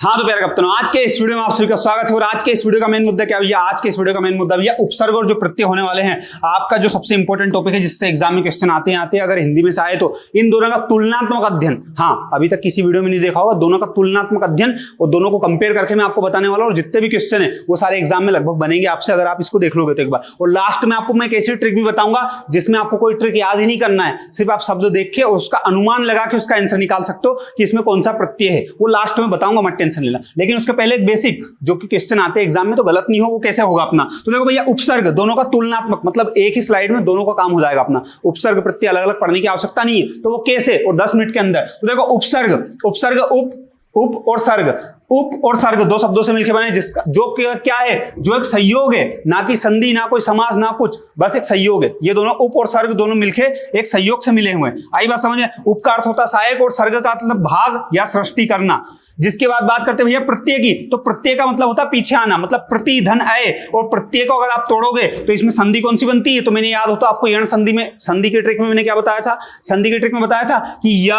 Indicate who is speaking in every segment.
Speaker 1: हाँ तो प्यारे कप्तानों, आज के इस वीडियो में आप सभी का स्वागत है। और आज के इस वीडियो का मेन मुद्दा क्या भैया? आज के इस वीडियो का मेन मुद्दा भैया उपसर्ग और जो प्रत्यय होने वाले हैं। आपका जो सबसे इंपॉर्टेंट टॉपिक है जिससे एग्जाम में क्वेश्चन आते हैं अगर हिंदी में से आए तो इन दोनों का तुलनात्मक अध्ययन। हाँ, अभी तक किसी वीडियो में नहीं देखा होगा, दोनों का तुलनात्मक अध्ययन और दोनों को कंपेयर करके मैं आपको बताने वाला हूँ। और जितने भी क्वेश्चन है वो सारे एग्जाम में लगभग बनेंगे आपसे, अगर आप इसको देख लोगे तो एक बार। और लास्ट में आपको मैं एक ऐसी ट्रिक भी बताऊंगा जिसमें आपको कोई ट्रिक याद ही नहीं करना है, सिर्फ आप शब्द देख के उसका अनुमान लगा के उसका आंसर निकाल सकते हो कि इसमें कौन सा प्रत्यय है। वो लास्ट में बताऊंगा, मत टेंशन लेना। लेकिन उसके पहले एक बेसिक जो कि क्वेश्चन आते हैं एग्जाम में तो गलत नहीं हो, वो कैसे होगा अपना। तो देखो भैया, उपसर्ग दोनों का तुलनात्मक मतलब एक ही स्लाइड में दोनों का काम हो जाएगा अपना। उपसर्ग प्रत्यय अलग अलग पढ़ने की आवश्यकता नहीं है, तो वो कैसे और 10 मिनट के अंदर। तो देखो, उपसर्ग उप और सर्ग। उप और सर्ग दो शब्दों से मिलकर बने, जिसका जो क्या है, जो एक संयोग है, ना कि संधि, ना कोई समास, ना कुछ, बस एक संयोग है। ये दोनों उप और सर्ग दोनों मिलके एक संयोग से मिले हुए हैं। आई बात समझ में? उप का अर्थ होता है सहायक और सर्ग का मतलब भाग या सृष्टि करना। जिसके बाद बात करते हैं भैया प्रत्यय की, तो प्रत्यय का मतलब होता है पीछे आना, मतलब प्रति धन आए। और प्रत्यय को अगर आप तोड़ोगे तो इसमें संधि कौन सी बनती है? तो मैंने याद होता आपको यण संधि में, संधि के ट्रिक में मैंने क्या बताया था? संधि के ट्रिक में बताया था कि य,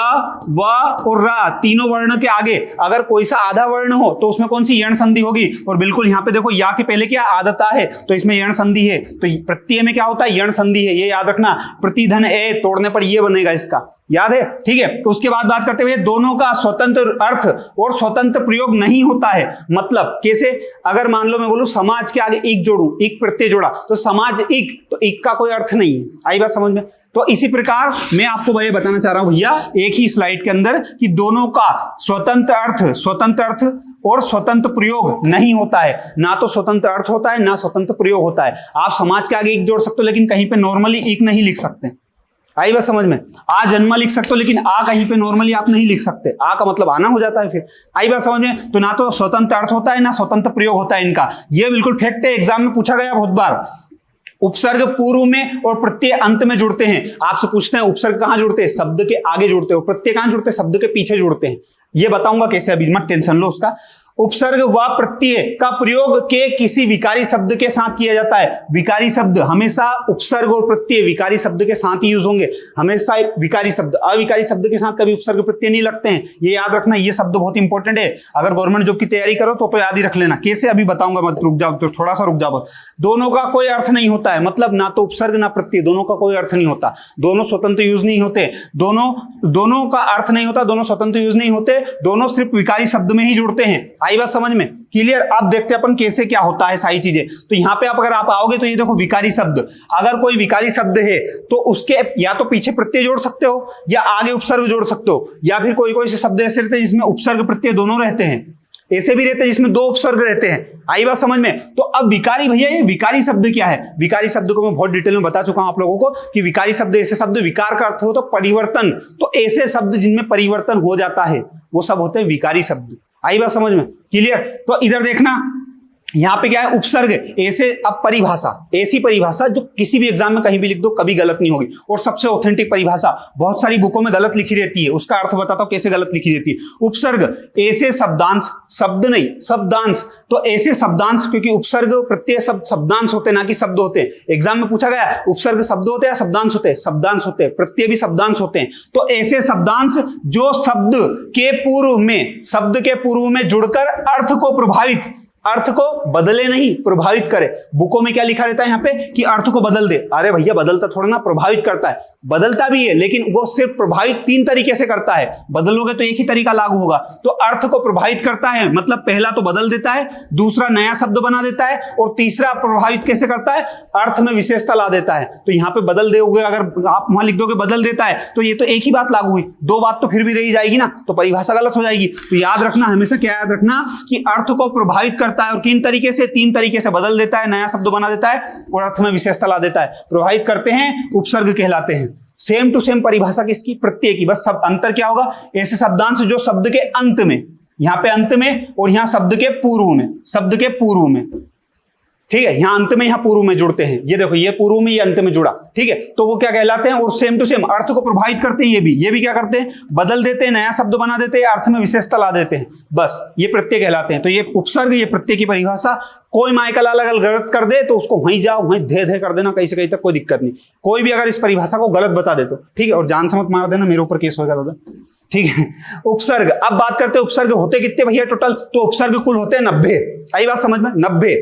Speaker 1: व और र तीनों वर्ण के आगे अगर कोई सा आधा वर्ण हो तो उसमें कौन सी यण संधि होगी। और बिल्कुल यहाँ पे देखो, या के पहले क्या आदता है तो इसमें यण संधि है, तो प्रत्यय में क्या होता है? यण संधि है। ये याद रखना, प्रतिधन ए तोड़ने पर ये बनेगा, इसका याद है, ठीक है। तो उसके बाद बात करते हुए दोनों का स्वतंत्र अर्थ और स्वतंत्र प्रयोग नहीं होता है। मतलब कैसे? अगर मान लो मैं बोलूं समाज के आगे एक जोड़ू, एक प्रत्यय जोड़ा तो समाज एक, तो एक का कोई अर्थ नहीं है। आई बात समझ में? तो इसी प्रकार मैं आपको भैया बताना चाह रहा हूं भैया एक ही स्लाइड के अंदर कि दोनों का स्वतंत्र अर्थ और स्वतंत्र प्रयोग नहीं होता है। ना तो स्वतंत्र अर्थ होता है, ना स्वतंत्र प्रयोग होता है। आप समाज के आगे एक जोड़ सकते हो, लेकिन कहीं पे नॉर्मली एक नहीं लिख सकते। आई बात समझ में? आ जन्मा लिख सकते हो, लेकिन आ कहीं पे नॉर्मली आप नहीं लिख सकते। आ का मतलब आना हो जाता है फिर। आई बात समझ में? तो ना तो स्वतंत्र अर्थ होता है, ना स्वतंत्र प्रयोग होता है इनका। ये बिल्कुल फैक्ट है, एग्जाम में पूछा गया बहुत बार। उपसर्ग पूर्व में और प्रत्यय अंत में जुड़ते हैं। आपसे पूछते हैं उपसर्ग कहां जुड़ते हैं? शब्द के आगे जुड़ते हो। प्रत्यय कहां जुड़ते हैं? शब्द के पीछे जुड़ते हैं। ये बताऊंगा कैसे, अभी मत टेंशन लो उसका। उपसर्ग व प्रत्यय का प्रयोग के किसी विकारी शब्द के साथ किया जाता है। विकारी शब्द हमेशा उपसर्ग और प्रत्यय विकारी शब्द के साथ ही यूज होंगे। हमेशा एक विकारी शब्द, अविकारी शब्द के साथ कभी उपसर्ग प्रत्यय नहीं लगते हैं। ये याद रखना, ये शब्द बहुत इंपॉर्टेंट है। अगर गवर्नमेंट जॉब की तैयारी करो तो याद ही रख लेना। कैसे अभी बताऊंगा, मत रुक जाओ, तो थोड़ा सा रुक जाओ। दोनों का कोई अर्थ नहीं होता है, मतलब ना तो उपसर्ग ना प्रत्यय, दोनों का कोई अर्थ नहीं होता। दोनों स्वतंत्र यूज नहीं होते, दोनों का अर्थ नहीं होता, दोनों स्वतंत्र यूज नहीं होते, दोनों सिर्फ विकारी शब्द में ही जुड़ते हैं। आई बात समझ में? क्लियर? अब देखते हैं अपन कैसे क्या होता है सारी चीजें। तो यहां पे अगर आप आओगे तो ये देखो, विकारी शब्द, अगर कोई विकारी शब्द है तो उसके या तो पीछे प्रत्यय जोड़ सकते हो या आगे उपसर्ग जोड़ सकते हो, या फिर कोई से शब्द ऐसे रहते हैं जिसमें उपसर्ग प्रत्यय दोनों रहते हैं, ऐसे भी रहते हैं जिसमें दो उपसर्ग रहते हैं। आई बात समझ में? तो अब विकारी भैया, ये विकारी शब्द क्या है? विकारी शब्द को मैं बहुत डिटेल में बता चुका हूं आप लोगों को कि विकारी शब्द ऐसे शब्द, विकार का अर्थ हो तो परिवर्तन, तो ऐसे शब्द जिनमें परिवर्तन हो जाता है वो सब होते हैं विकारी शब्द। आई बात समझ में? क्लियर? तो इधर देखना, यहां पे क्या है? उपसर्ग ऐसे, अब परिभाषा, ऐसी परिभाषा जो किसी भी एग्जाम में कहीं भी लिख दो कभी गलत नहीं होगी। और सबसे ऑथेंटिक परिभाषा बहुत सारी बुकों में गलत लिखी रहती है, उसका अर्थ बताता हूं कैसे गलत लिखी रहती है। उपसर्ग ऐसे शब्दांश, शब्द नहीं शब्दांश, तो ऐसे शब्दांश, क्योंकि उपसर्ग प्रत्यय शब्दांश होते हैं, ना कि शब्द होते हैं। एग्जाम में पूछा गया उपसर्ग शब्द होते हैं या शब्दांश होते हैं? शब्दांश होते हैं। प्रत्यय भी शब्दांश होते हैं। तो ऐसे शब्दांश जो शब्द के पूर्व में जुड़कर अर्थ को बदले नहीं, प्रभावित करे। बुकों में क्या लिखा रहता है यहाँ पे कि अर्थ को बदल दे। अरे भैया, बदलता थोड़ा ना, प्रभावित करता है। बदलता भी है, लेकिन वो सिर्फ प्रभावित 3 तरीके से करता है। बदलोगे तो एक ही तरीका लागू होगा। तो अर्थ को प्रभावित करता है मतलब पहला तो बदल देता है, दूसरा नया शब्द बना देता है, और तीसरा प्रभावित कैसे करता है? अर्थ में विशेषता ला देता है। तो यहाँ पे बदल दोगे, अगर आप वहां लिख दोगे बदल देता है, तो ये तो एक ही बात लागू हुई, 2 बात तो फिर भी रही जाएगी ना, तो परिभाषा गलत हो जाएगी। तो याद रखना, हमेशा क्या याद रखना कि अर्थ को प्रभावित करता है, और किन तरीके से? 3 तरीके से। बदल देता है, नया शब्द बना देता है, और अर्थ में विशेषता ला देता है। प्रभावित करते हैं, उपसर्ग कहलाते हैं। सेम टू सेम परिभाषा किसकी? प्रत्यय की। बस सब अंतर क्या होगा? ऐसे शब्दांश जो शब्द के अंत में, यहां पे अंत में, और यहां शब्द के पूर्व में, ठीक है, यहाँ अंत में यहाँ पूर्व में जुड़ते हैं, ये देखो ये पूर्व में ये अंत में जुड़ा, ठीक है, तो वो क्या कहलाते हैं, और सेम टू सेम अर्थ को प्रभावित करते हैं, ये भी क्या करते हैं, बदल देते हैं, नया शब्द बना देते हैं, अर्थ में विशेषता ला देते हैं, बस ये प्रत्यय कहलाते हैं। तो ये उपसर्ग, ये प्रत्यय की परिभाषा, कोई माइकल अलग गलत कर दे तो उसको वहीं जाओ, वहीं धे कर देना, कहीं से कहीं तक कोई दिक्कत नहीं। कोई भी अगर इस परिभाषा को गलत बता दे तो ठीक है, और जान से मत मार देना, मेरे ऊपर केस होगा दादा, ठीक है। उपसर्ग, अब बात करते हैं उपसर्ग होते कितने भैया टोटल, तो उपसर्ग कुल होते हैं 90। आई बात समझ में, 90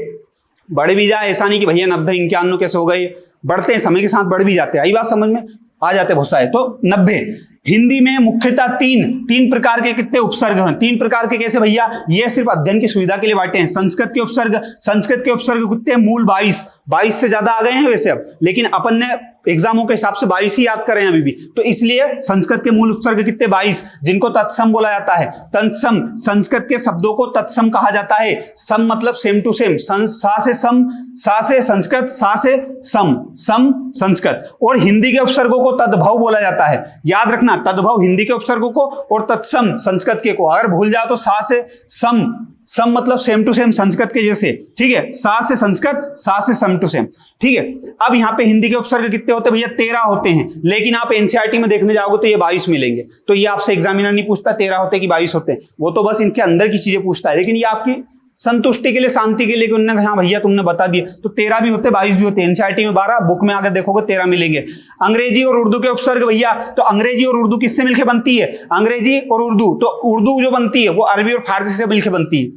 Speaker 1: बढ़ भी जाए, ऐसा नहीं कि भैया 90 91 कैसे हो गए, बढ़ते हैं समय के साथ, बढ़ भी जाते हैं, आई बात समझ में आ जाते बहुत सारे, तो 90। हिंदी में मुख्यतः तीन प्रकार के कितने उपसर्ग हैं, 3 प्रकार के, कैसे भैया, ये सिर्फ अध्ययन की सुविधा के लिए बांटे हैं। संस्कृत के उपसर्ग कितने, मूल 22 से ज्यादा आ गए हैं वैसे अब, लेकिन अपन ने एग्जामों के हिसाब से 22 ही याद करें अभी भी, तो इसलिए संस्कृत के मूल उपसर्ग कितने 22, जिनको तत्सम बोला जाता है। तत्सम, संस्कृत के शब्दों को तत्सम कहा जाता है। सम मतलब सेम टू सेम, सा से सम, सा से संस्कृत, सा से सम, सम संस्कृत। और हिंदी के उपसर्गों को तद्भव बोला जाता है, याद रखना, तद्भव हिंदी के उपसर्गों को और तत्सम संस्कृत के को। अगर भूल जाओ तो सा से सम, सम मतलब सेम टू सेम संस्कृत के जैसे, ठीक है, सा से संस्कृत, सा से सम टू सेम, ठीक है। अब यहाँ पे हिंदी के उपसर्ग कितने होते हैं भैया, 13 होते हैं, लेकिन आप एनसीईआरटी में देखने जाओगे तो ये 22 मिलेंगे। तो ये आपसे एग्जामिनर नहीं पूछता 13 होते कि 22 होते हैं, वो तो बस इनके अंदर की चीजें पूछता है, लेकिन ये आपकी संतुष्टि के लिए, शांति के लिए, उन्होंने हाँ भैया तुमने बता दिया, तो 13 भी होते, 22 भी होते हैं। एनसीईआरटी में 12, बुक में अगर देखोगे 13 मिलेंगे। अंग्रेजी और उर्दू के उपसर्ग भैया, तो अंग्रेजी और उर्दू किससे मिलकर बनती है, अंग्रेजी और उर्दू, तो उर्दू जो बनती है वो अरबी और फारसी से मिलकर बनती है।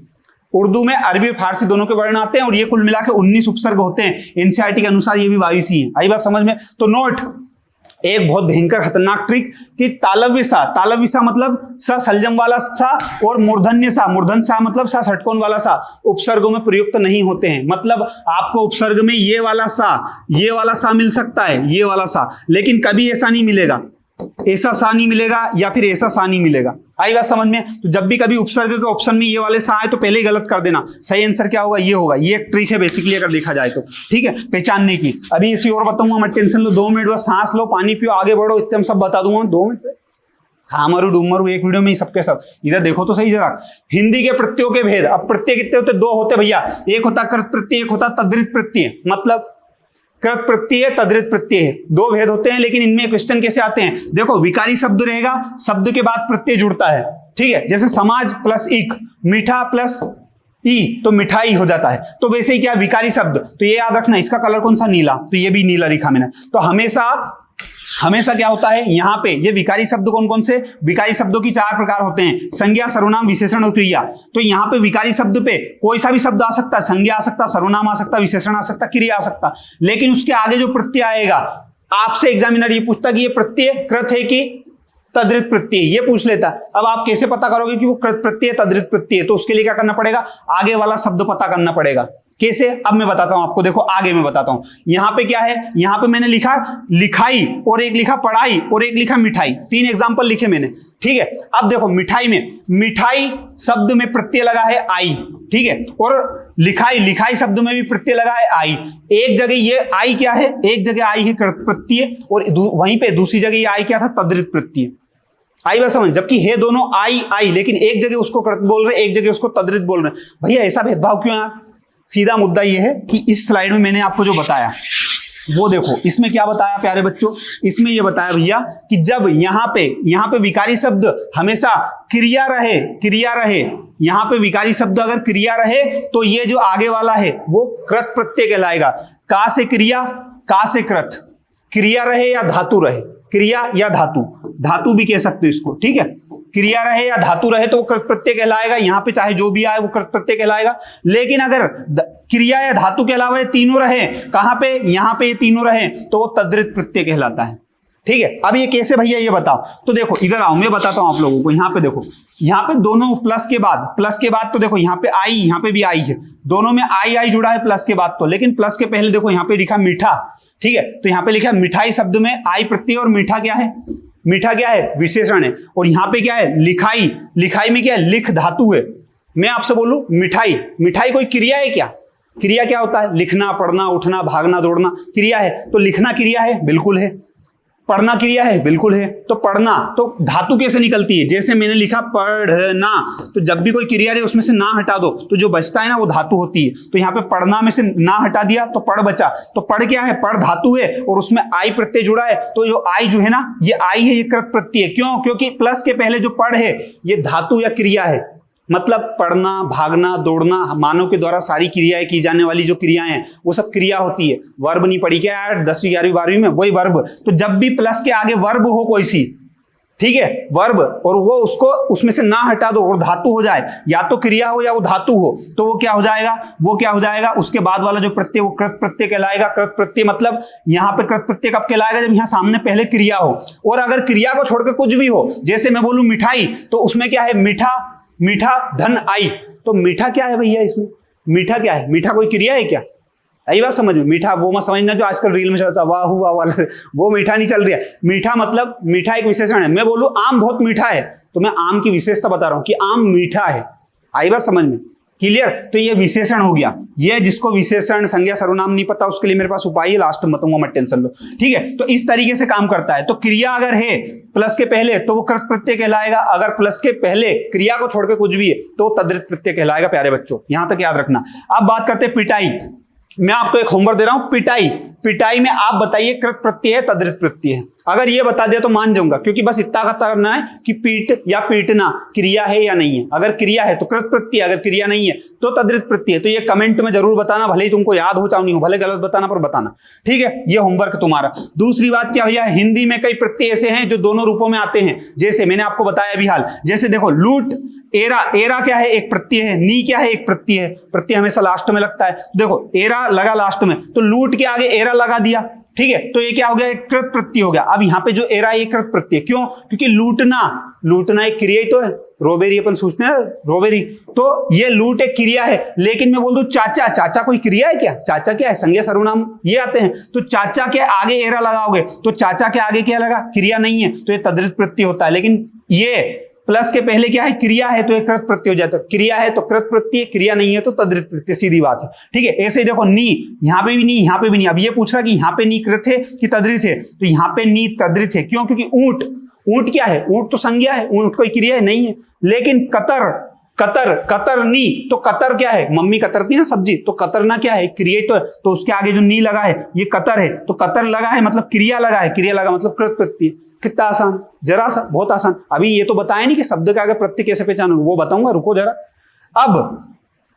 Speaker 1: उर्दू में अरबी और फारसी दोनों के वर्ण आते हैं, और ये कुल मिला के 19 उपसर्ग होते हैं। एनसीईआरटी के अनुसार ये भी 22 ही है। आई बात समझ में, तो नोट एक बहुत भयंकर खतरनाक ट्रिक कि तालव्य सा मतलब सा सलजम वाला सा, और मूर्धन्य सा मतलब सा षटकोण वाला सा उपसर्गों में प्रयुक्त नहीं होते हैं। मतलब आपको उपसर्ग में ये वाला सा मिल सकता है, ये वाला सा, लेकिन कभी ऐसा नहीं मिलेगा, ऐसा सा नहीं मिलेगा, या फिर ऐसा सा नहीं मिलेगा। आई बात समझ में, तो जब भी कभी उपसर्ग के ऑप्शन में ये वाले सा आए तो पहले ही गलत कर देना। सही आंसर क्या होगा, ये होगा। ये एक ट्रिक है बेसिकली अगर देखा जाए तो, ठीक है, पहचानने की। अभी इसी और बताऊंगा, मत टेंशन लो, 2 मिनट बस सांस लो, पानी पियो, आगे बढ़ो, इतने सब बता दूंगा 2 मिनट में। हाँ मरू डूब मरू एक वीडियो में ही सबके सब। इधर देखो तो सही जरा, हिंदी के प्रत्ययों के भेद। अब प्रत्यय कितने होते, 2 होते भैया, एक होता कृत प्रत्यय, एक होता तद्धित प्रत्यय। मतलब कृत प्रत्यय, तद्धित प्रत्यय, 2 भेद होते हैं, लेकिन इनमें क्वेश्चन कैसे आते हैं, देखो विकारी शब्द रहेगा, शब्द के बाद प्रत्यय जुड़ता है, ठीक है, जैसे समाज प्लस इक, मीठा प्लस ई, तो मिठाई हो जाता है। तो वैसे ही क्या विकारी शब्द, तो ये याद रखना, इसका कलर कौन सा, नीला, तो ये भी नीला लिखा मैंने। तो हमेशा क्या होता है यहाँ पे, ये विकारी शब्द कौन कौन से, विकारी शब्दों की 4 प्रकार होते हैं, संज्ञा, सर्वनाम, विशेषण और क्रिया। तो यहाँ पे विकारी शब्द पे कोई सा भी शब्द आ सकता है, संज्ञा आ सकता, सर्वनाम आ सकता, विशेषण आ सकता, क्रिया आ सकता, लेकिन उसके आगे जो प्रत्यय आएगा, आपसे एग्जामिनर ये पूछता कि ये प्रत्यय कृत है कि तद्धित प्रत्यय, ये पूछ लेता। अब आप कैसे पता करोगे कि वो कृत प्रत्यय तद्धित प्रत्यय, तो उसके लिए क्या करना पड़ेगा, आगे वाला शब्द पता करना पड़ेगा। कैसे, अब मैं बताता हूं आपको, देखो आगे मैं बताता हूं। यहां पे क्या है, यहां पे मैंने लिखा लिखाई, और एक लिखा पढ़ाई, और एक लिखा मिठाई, 3 एग्जांपल लिखे मैंने, ठीक है। अब देखो मिठाई में, मिठाई शब्द में प्रत्यय लगा है आई, ठीक है, और लिखाई शब्द में भी प्रत्यय लगा है आई। एक जगह ये आई क्या है, एक जगह आई है कृत प्रत्यय, और वहीं पे दूसरी जगह ये आई क्या था, तद्धित प्रत्यय। आई बात समझ, जबकि है दोनों आई, लेकिन एक जगह उसको कृत बोल रहे, एक जगह उसको तद्धित बोल रहे। भैया ऐसा भेदभाव क्यों यार, सीधा मुद्दा यह है कि इस स्लाइड में मैंने आपको जो बताया वो देखो, इसमें क्या बताया प्यारे बच्चों, इसमें यह बताया भैया कि जब यहाँ पे विकारी शब्द हमेशा क्रिया रहे, यहाँ पे विकारी शब्द अगर क्रिया रहे तो ये जो आगे वाला है वो कृत प्रत्यय कहलाएगा। का से क्रिया, का से कृत, क्रिया रहे या धातु रहे, क्रिया या धातु भी कह सकते हो इसको, ठीक है, क्रिया रहे या धातु रहे तो वो कृत प्रत्यय कहलाएगा। यहाँ पे चाहे जो भी आए वो कृत प्रत्यय कहलाएगा। लेकिन अगर क्रिया या धातु के अलावा ये तीनों रहे, कहां पे, यहाँ पे ये तीनों रहे, तो वो तद्धित प्रत्यय कहलाता है, ठीक है। अब ये कैसे भैया ये बताओ, तो देखो इधर आओ, मैं बताता हूं आप लोगों को। यहाँ पे देखो, यहाँ पे दोनों प्लस के बाद तो देखो यहाँ पे आई, यहाँ पे भी आई है, दोनों में आई जुड़ा है प्लस के बाद तो, लेकिन प्लस के पहले देखो यहाँ पे लिखा मीठा, ठीक है, तो यहाँ पे लिखा मिठाई शब्द में आई प्रत्यय, और मीठा क्या है, विशेषण है। और यहाँ पे क्या है, लिखाई में क्या है, लिख धातु है। मैं आपसे बोलूं मिठाई कोई क्रिया है क्या, क्रिया क्या होता है, लिखना, पढ़ना, उठना, भागना, दौड़ना, क्रिया है। तो लिखना क्रिया है, बिल्कुल है। पढ़ना क्रिया है, बिल्कुल है। तो पढ़ना, तो धातु कैसे निकलती है? जैसे मैंने लिखा पढ़ना, तो जब भी कोई क्रिया रहे उसमें से ना हटा दो तो जो बचता है ना वो धातु होती है। तो यहाँ पे पढ़ना में से ना हटा दिया तो पढ़ बचा। तो पढ़ क्या है? पढ़ धातु है और उसमें आई प्रत्यय जुड़ा है। तो जो आई जो है ना, ये आई है, ये कृत प्रत्यय है। क्यों? क्योंकि प्लस के पहले जो पढ़ है ये धातु या क्रिया है। मतलब पढ़ना, भागना, दौड़ना, मानव के द्वारा सारी क्रियाएं की जाने वाली जो क्रियाएं हैं वो सब क्रिया होती है। वर्ब नहीं पढ़ी क्या यार 10वीं 11वीं 12वीं में? वही वर्ब। तो जब भी प्लस के आगे वर्ब हो कोई सी, ठीक है, वर्ब, और वो उसको उसमें से ना हटा दो और धातु हो जाए, या तो क्रिया हो या वो धातु हो, तो वो क्या हो जाएगा? वो क्या हो जाएगा? उसके बाद वाला जो प्रत्यय वो कृत प्रत्यय कहलाएगा। कृत प्रत्यय मतलब यहाँ पे कृत प्रत्यय कब कहलाएगा? जब यहाँ सामने पहले क्रिया हो। और अगर क्रिया को छोड़कर कुछ भी हो, जैसे मैं बोलूं मिठाई, तो उसमें क्या है? मीठा, मीठा धन आई। तो मीठा क्या है भैया? इसमें मीठा क्या है? मीठा कोई क्रिया है क्या? आई बात समझ में? मीठा वो मत समझना जो आजकल रील में चलता वाह हुआ वाला, वो मीठा नहीं चल रहा है। मीठा मतलब मीठा एक विशेषण है। मैं बोलूं आम बहुत मीठा है तो मैं आम की विशेषता बता रहा हूं कि आम मीठा है। आई बात समझ में? क्लियर? तो ये विशेषण हो गया। ये जिसको विशेषण, संज्ञा, सर्वनाम नहीं पता उसके लिए मेरे पास उपाय है, लास्ट में बताऊंगा, मत टेंशन लो। ठीक है, तो इस तरीके से काम करता है। तो क्रिया अगर है प्लस के पहले तो वो कृत प्रत्यय कहलाएगा। अगर प्लस के पहले क्रिया को छोड़कर कुछ भी है तो तद्धित प्रत्यय कहलाएगा। प्यारे बच्चों यहां तक याद रखना। अब बात करते हैं पिटाई। मैं आपको एक होमवर्क दे रहा हूं, पिटाई। पिटाई में आप बताइए कृत प्रत्यय है तद्धित प्रत्यय है? अगर ये बता दिया तो मान जाऊंगा, क्योंकि बस इतना करना है कि पीट या पीटना क्रिया है या नहीं है। अगर क्रिया है तो कृत प्रत्यय, अगर क्रिया नहीं है तो तद्धित प्रत्यय। तो ये कमेंट में जरूर बताना, भले ही तुमको याद हो चाहे नहीं हो, भले गलत बताना पर बताना। ठीक है, ये होमवर्क तुम्हारा। दूसरी बात क्या भैया, हिंदी में कई प्रत्यय ऐसे हैं जो दोनों रूपों में आते हैं। जैसे मैंने आपको बताया अभी हाल, जैसे देखो लूट, एरा। एरा क्या है? एक प्रत्यय है। नी क्या है? एक प्रत्यय है। प्रत्यय हमेशा लास्ट में लगता है। तो देखो एरा लगा लास्ट में, तो लूट के आगे एरा लगा दिया। ठीक है, तो ये क्या हो गया? एक कृत प्रत्यय हो गया। अब यहाँ पे जो एरा ये कृत प्रत्यय, क्यों? क्योंकि लूटना, लूटना एक क्रिया ही तो है। रोबेरी अपन सोचते हैं रोबेरी, तो ये लूट एक क्रिया है। लेकिन मैं बोल दूं चाचा, चाचा कोई क्रिया है क्या? चाचा क्या है? संज्ञा सर्वनाम ये आते हैं। तो चाचा के आगे एरा लगाओगे तो चाचा के आगे क्या लगा? क्रिया नहीं है, तो ये तद्धित प्रत्यय होता है। लेकिन ये प्लस के पहले क्या है? क्रिया है, तो एक कृत प्रत्यय हो जाता है। क्रिया है तो कृत प्रत्यय, क्रिया नहीं है तो तद्धित प्रत्यय, सीधी बात है। ठीक है, ऐसे ही देखो नी, यहां पे भी नी, यहां पे भी नी। अब ये पूछ रहा कि यहां पे नी कृत है कि तद्धित है? तो यहां पे नी तद्धित है। क्यों? क्योंकि ऊंट, ऊंट क्या है? ऊंट तो संज्ञा है, ऊंट कोई क्रिया है नहीं है। लेकिन कतर, कतर, कतरनी, तो कतर क्या है? मम्मी कतरती है ना सब्जी, तो कतरना क्या है? क्रिया तो है। तो उसके आगे जो नी लगा है ये कतर है, तो कतर लगा है मतलब क्रिया लगा है, क्रिया लगा मतलब कृत प्रत्यय। कितना आसान, जरा सा, बहुत आसान। अभी ये तो बताया नहीं कि शब्द के आगे प्रत्यय कैसे पहचानोगे, वो बताऊंगा, रुको जरा।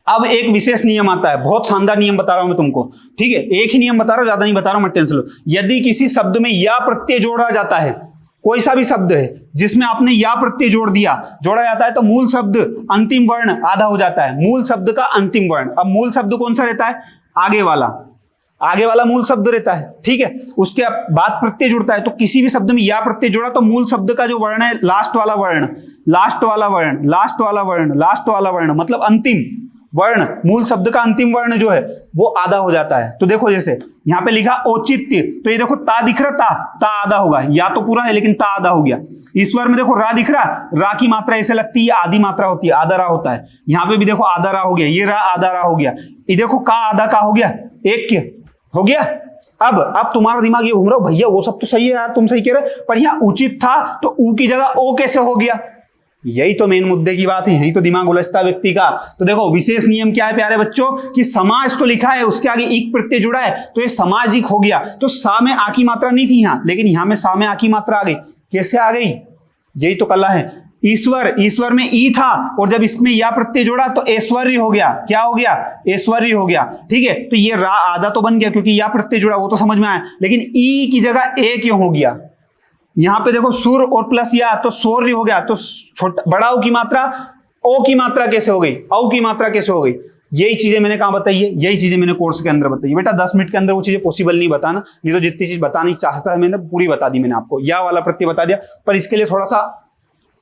Speaker 1: अब एक विशेष नियम आता है, बहुत शानदार नियम बता रहा हूं मैं तुमको। ठीक है, एक ही नियम बता रहा हूं, ज्यादा नहीं बता रहा हूं, मत टेंशन लो। यदि किसी शब्द में या प्रत्यय जोड़ा जाता है, कोई सा भी शब्द है जिसमें आपने या प्रत्यय जोड़ दिया, जोड़ा जाता है, तो मूल शब्द अंतिम वर्ण आधा हो जाता है। मूल शब्द का अंतिम वर्ण। अब मूल शब्द कौन सा रहता है? आगे वाला, आगे वाला मूल शब्द रहता है। ठीक है, उसके बाद प्रत्यय जुड़ता है। तो किसी भी शब्द में या प्रत्यय जोड़ा तो मूल शब्द का जो वर्ण है, लास्ट वाला वर्ण, लास्ट वाला वर्ण, लास्ट वाला वर्ण, लास्ट वाला वर्ण, मतलब अंतिम वर्ण, मूल शब्द का अंतिम वर्ण जो है वो आधा हो जाता है। तो देखो जैसे यहां पे लिखा औचित्य, तो ये देखो ता दिख रहा, ता आधा होगा, या तो पूरा है लेकिन ता आधा हो गया। ईश्वर में देखो रा दिख रहा, रा की मात्रा ऐसे लगती है, आधी मात्रा होती है, आधा रा होता है। यहाँ पे भी देखो आधा रा हो गया, ये रा आधा रा हो गया। ये देखो का आधा का हो गया, एक हो गया। अब तुम्हारा दिमाग ये घूम रहा हो, भैया वो सब तो सही है यार, तुम सही कह रहे, पर यहाँ उचित था तो ऊ की जगह ओ कैसे हो गया? यही तो मेन मुद्दे की बात है, यही तो दिमाग उलझता व्यक्ति का। तो देखो विशेष नियम क्या है प्यारे बच्चों, कि समाज तो लिखा है, उसके आगे एक प्रत्यय जुड़ा है, तो ये सामाजिक हो गया। तो सा में आ की मात्रा नहीं थी यहाँ, लेकिन यहाँ में सा में आ की मात्रा आ गई। कैसे आ गई? यही तो कला है। ईश्वर, ईश्वर में ई था और जब इसमें या प्रत्यय जोड़ा तो ऐश्वर्य हो गया। क्या हो गया? ऐश्वर्य हो गया। ठीक है, तो ये रा आधा तो बन गया क्योंकि या प्रत्यय जुड़ा, वो तो समझ में आया, लेकिन ई की जगह ए क्यों हो गया? यहां पे देखो सुर और प्लस या, तो शौर्य हो गया। तो छोटा बड़ा ओ की मात्रा, ओ की मात्रा कैसे हो गई? औ की मात्रा कैसे हो गई? यही चीजें मैंने कहा बताई है, यही चीजें मैंने कोर्स के अंदर बताई। बेटा 10 मिनट के अंदर वो चीजें पॉसिबल नहीं बताना, नहीं तो जितनी चीज बतानी चाहता है मैंने पूरी बता दी। मैंने आपको या वाला प्रत्यय बता दिया, पर इसके लिए थोड़ा सा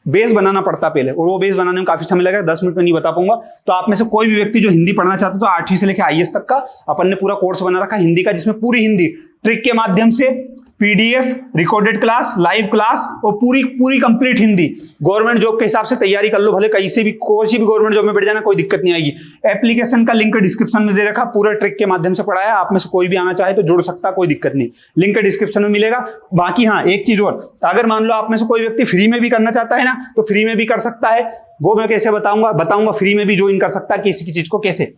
Speaker 1: बेस बनाना पड़ता पहले, और वो बेस बनाने में काफी समय लगेगा, 10 मिनट में नहीं बता पाऊंगा। तो आप में से कोई भी व्यक्ति जो हिंदी पढ़ना चाहता है तो 8वीं से लेकर IAS तक का अपन ने पूरा कोर्स बना रखा हिंदी का, जिसमें पूरी हिंदी ट्रिक के माध्यम से PDF, recorded class, live class और पूरी कंप्लीट हिंदी। गवर्नमेंट जॉब के हिसाब से तैयारी कर लो, भले कहीं से भी कोई भी गवर्नमेंट जॉब में बैठ जाना, कोई दिक्कत नहीं आएगी। एप्लीकेशन का लिंक डिस्क्रिप्शन में दे रखा, पूरा ट्रिक के माध्यम से पढ़ाया, आप में से कोई भी आना चाहे तो जुड़ सकता, कोई दिक्कत नहीं, लिंक डिस्क्रिप्शन में मिलेगा। बाकी हाँ, एक चीज और, अगर मान लो आप में से कोई व्यक्ति फ्री में भी करना चाहता है ना, तो फ्री में भी कर सकता है। वो मैं कैसे बताऊंगा फ्री में भी ज्वाइन कर सकता है किसी की चीज को कैसे।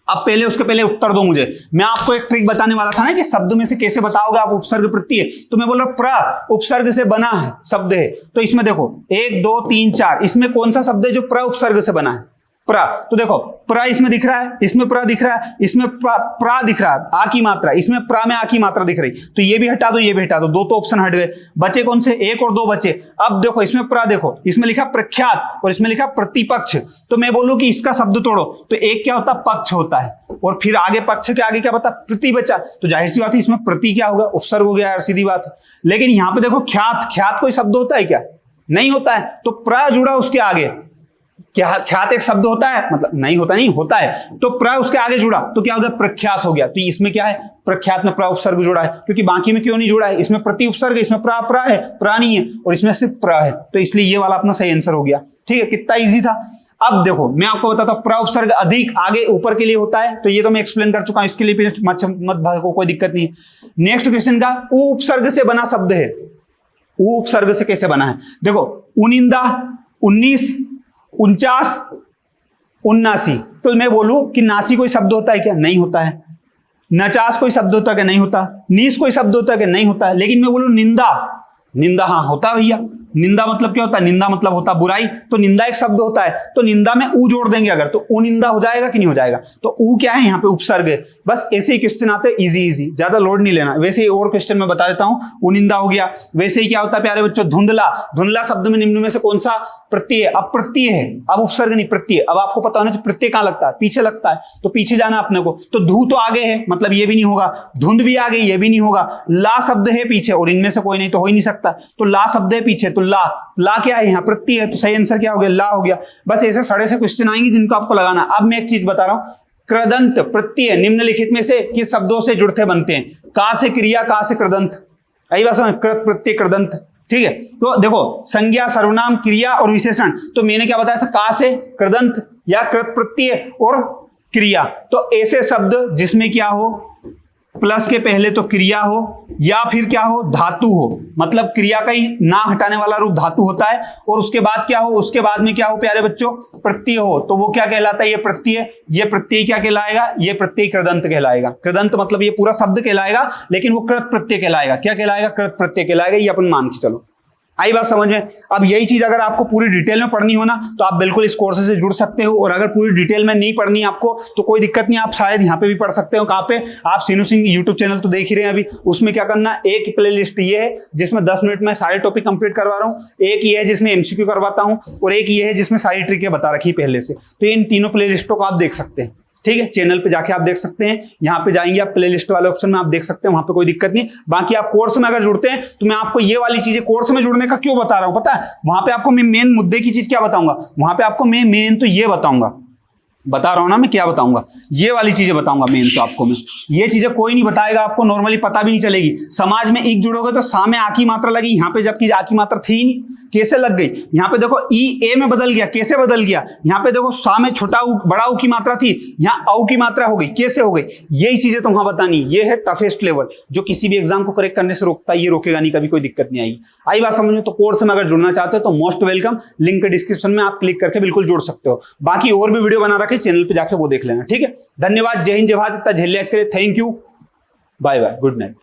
Speaker 1: अब पहले उसके पहले उत्तर दो मुझे। मैं आपको एक ट्रिक बताने वाला था ना कि शब्द में से कैसे बताओगे आप उपसर्ग प्रत्यय, तो मैं बोल रहा प्र उपसर्ग से बना है शब्द है। तो इसमें देखो 1 2 3 4, इसमें कौन सा शब्द है जो प्र उपसर्ग से बना है? प्रा। तो देखो प्रा इसमें दिख रहा है, इसमें प्रा दिख रहा है, इसमें प्रा दिख रहा है, आ की मात्रा, इसमें प्रा में आ की मात्रा दिख रही, तो ये भी हटा दो, ये भी हटा दो, दो तो ऑप्शन हट गए, बचे कौन से? 1 और 2 बचे। अब देखो इसमें प्रा, देखो इसमें लिखा प्रख्यात और इसमें लिखा प्रतिपक्ष, तो मैं बोलूं कि इसका शब्द तोड़ो तो एक क्या होता? पक्ष होता है, और फिर आगे पक्ष के आगे क्या बता? प्रति बचा, तो जाहिर सी बात है इसमें प्रति क्या होगा? उपसर्ग हो गया यार, सीधी बात है। लेकिन यहां पे देखो ख्यात, ख्यात कोई शब्द होता है क्या? नहीं होता है, तो प्रा जुड़ा उसके आगे, क्या ख्यात एक शब्द होता है? मतलब नहीं होता, नहीं होता है, तो प्र उसके आगे जुड़ा तो क्या हो गया? प्रख्यात हो गया। तो इसमें क्या है? प्रख्यात में प्र उपसर्ग जुड़ा है, क्योंकि बाकी में क्यों नहीं जुड़ा है? इसमें प्रति उपसर्ग, इसमें प्रा है, प्रा नहीं है, और इसमें सिर्फ प्र है, तो इसलिए ये वाला अपना सही आंसर हो गया। ठीक है, कितना इजी था। अब देखो मैं आपको बताता हूं, प्र उपसर्ग अधिक आगे ऊपर के लिए होता है, तो ये तो मैं एक्सप्लेन कर चुका हूं, इसके लिए मत भागो, कोई दिक्कत नहीं है। नेक्स्ट क्वेश्चन का उ उपसर्ग से बना शब्द है, उ उपसर्ग से कैसे बना है? देखो उनिंदा, 19, 49, 79, तो मैं बोलूं कि नासी कोई शब्द होता है क्या? नहीं होता है। 49 कोई शब्द होता है क्या? नहीं होता। 19 कोई शब्द होता है क्या? नहीं होता है। लेकिन मैं बोलूं निंदा, निंदा हाँ होता है भैया। निंदा मतलब क्या होता है? निंदा मतलब होता बुराई, तो निंदा एक शब्द होता है, तो निंदा में ऊ जोड़ देंगे अगर, तो ऊ निंदा हो जाएगा कि नहीं हो जाएगा? तो ऊ क्या है? यहाँ पे उपसर्ग है। बस ऐसे ही क्वेश्चन आते हैं, इजी इजी, ज्यादा लोड नहीं लेना। वैसे ही और क्वेश्चन में बता देता हूँ, ऊ निंदा हो गया। वैसे ही क्या होता है प्यारे बच्चों? धुंधला, धुंधला शब्द में निम्न में से कौन सा प्रत्यय है? अब प्रत्यय है, अब उपसर्ग नहीं, प्रत्यय। अब आपको पता होना चाहिए प्रत्यय कहाँ लगता है? पीछे लगता है, तो पीछे जाना अपने को। तो धू तो आगे है, मतलब ये भी नहीं होगा। धुंध भी आगे, ये भी नहीं होगा। ला शब्द है पीछे, और इनमें से कोई नहीं तो हो ही नहीं सकता, तो ला शब्द है पीछे, तो ला, ला क्या है? यहाँ प्रत्यय है, तो सही आंसर क्या हो गया? ला हो गया। बस ऐसे सड़े से क्वेश्चन आएंगे जिनको आपको लगाना। अब मैं एक चीज बता रहा हूं, कृदंत प्रत्यय निम्नलिखित में से किस शब्दों से जुड़ते बनते हैं? का से क्रिया, का से कृदंत, यही बात समझ, कृत प्रत्यय कृदंत। ठीक है, तो देखो संज्ञा, सर्वनाम, क्रिया और विशेषण, तो मैंने क्या बताया था? का से कृदंत या कृत प्रत्यय और क्रिया। तो ऐसे शब्द जिसमें क्या हो? प्लस के पहले तो क्रिया हो, या फिर क्या हो? धातु हो, मतलब क्रिया का ही ना हटाने वाला रूप धातु होता है, और उसके बाद क्या हो? उसके बाद में क्या हो प्यारे बच्चों? प्रत्यय हो, तो वो क्या कहलाता है? ये प्रत्यय। ये प्रत्यय क्या कहलाएगा? ये प्रत्यय कृदंत कहलाएगा। कृदंत मतलब ये पूरा शब्द कहलाएगा, लेकिन वो कृत प्रत्यय कहलाएगा। क्या कहलाएगा? कृत प्रत्यय कहलाएगा। ये अपन मान के चलो, आई बात समझ में। अब यही चीज अगर आपको पूरी डिटेल में पढ़नी हो ना, तो आप बिल्कुल इस कोर्स से जुड़ सकते हो, और अगर पूरी डिटेल में नहीं पढ़नी आपको तो कोई दिक्कत नहीं, आप शायद यहाँ पे भी पढ़ सकते हो। कहाँ पे? आप सीनू सिंह यूट्यूब चैनल तो देख ही रहे हैं अभी, उसमें क्या करना, एक प्ले लिस्ट ये है जिसमें 10 मिनट में सारे टॉपिक कंप्लीट करवा रहा हूँ, एक ये है जिसमें MCQ करवाता हूँ, और एक ये है जिसमें सारी ट्रिकें बता रखी पहले से। तो इन तीनों प्ले लिस्टों को आप देख सकते हैं। ठीक है, चैनल पे जाके आप देख सकते हैं, यहाँ पे जाएंगे आप प्लेलिस्ट वाले ऑप्शन में आप देख सकते हैं, वहां पे कोई दिक्कत नहीं। बाकी आप कोर्स में अगर जुड़ते हैं तो मैं आपको ये वाली चीजें कोर्स में जुड़ने का क्यों बता रहा हूं पता है? वहां पे आपको मैं मेन मुद्दे की चीज क्या बताऊंगा? वहां पे आपको मैं मेन तो ये बताऊंगा, बता रहा हूं ना मैं क्या बताऊंगा, ये वाली चीजें बताऊंगा मेन तो आपको मैं। ये चीजें कोई नहीं बताएगा आपको, नॉर्मली पता भी नहीं चलेगी। समाज में एक जुड़ोगे तो सा में आ की मात्रा लगी, यहाँ पे जबकि आ की मात्रा थी नहीं, कैसे लग गई? यहाँ पे देखो ई ए में बदल गया, कैसे बदल गया? यहाँ पे देखो सा में छोटा ऊ बड़ा ऊ की मात्रा थी, यहाँ औ की मात्रा हो गई, कैसे हो गई? यही चीजें तो वहां बतानी। ये है टफेस्ट लेवल जो किसी भी एग्जाम को करेक्ट करने से रोकता है, ये रोकेगा नहीं, कभी कोई दिक्कत नहीं आएगी। आई बात समझ में? तो कोर्स में अगर जुड़ना चाहते हो तो मोस्ट वेलकम, लिंक डिस्क्रिप्शन में आप क्लिक करके बिल्कुल जुड़ सकते हो। बाकी और भी वीडियो बना रखे चैनल पे जाके वो देख लेना। ठीक है, धन्यवाद, जय हिंद, जय भारत, इतना झेलिया इसके लिए thank you, bye bye, good night.